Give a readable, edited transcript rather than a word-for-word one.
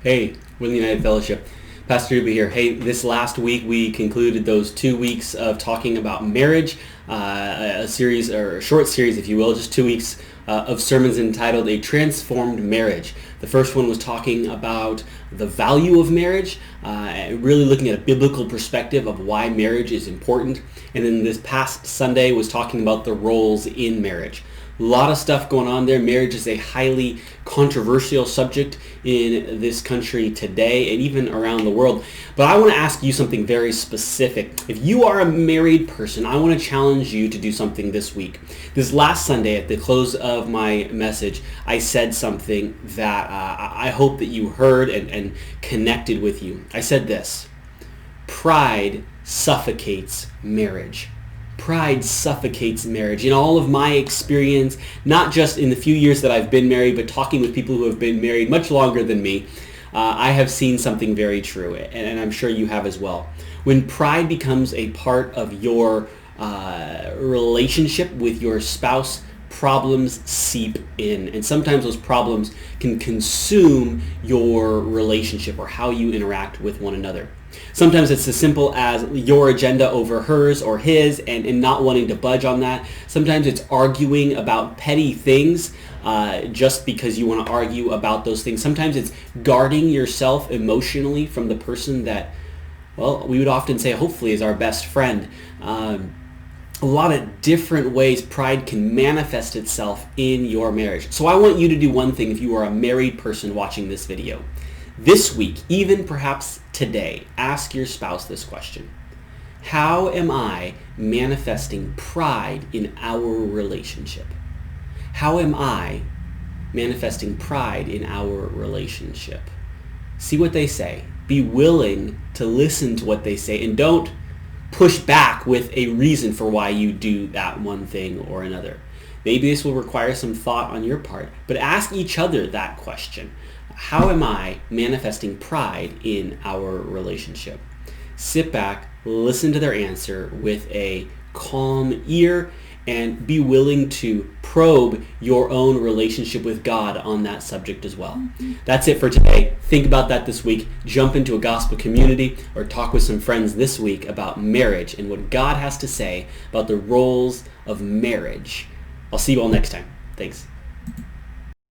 Hey, William United Fellowship. Pastor Ruby here. Hey, this last week we concluded those 2 weeks of talking about marriage, a series, or a short series, if you will, just 2 weeks of sermons entitled A Transformed Marriage. The first one was talking about the value of marriage, really looking at a biblical perspective of why marriage is important. And then this past Sunday was talking about the roles in marriage. A lot of stuff going on there. Marriage is a highly controversial subject in this country today and even around the world. But I want to ask you something very specific. If you are a married person, I want to challenge you to do something this week. This last Sunday, at the close of my message, I said something that I hope that you heard and connected with you. I said this: pride suffocates marriage. Pride suffocates marriage. In all of my experience, not just in the few years that I've been married, but talking with people who have been married much longer than me, I have seen something very true, and I'm sure you have as well. When pride becomes a part of your relationship with your spouse, problems seep in, and sometimes those problems can consume your relationship or how you interact with one another. Sometimes it's as simple as your agenda over hers or his and not wanting to budge on that. Sometimes it's arguing about petty things just because you want to argue about those things. Sometimes it's guarding yourself emotionally from the person that, well, we would often say hopefully is our best friend. A lot of different ways pride can manifest itself in your marriage. So I want you to do one thing if you are a married person watching this video. This week, even perhaps today, ask your spouse this question: how am I manifesting pride in our relationship? How am I manifesting pride in our relationship? See what they say. Be willing to listen to what they say, and don't push back with a reason for why you do that one thing or another. Maybe this will require some thought on your part, but ask each other that question. How am I manifesting pride in our relationship? Sit back, listen to their answer with a calm ear, and be willing to probe your own relationship with God on that subject as well. That's it for today. Think about that this week. Jump into a gospel community or talk with some friends this week about marriage and what God has to say about the roles of marriage. I'll see you all next time. Thanks.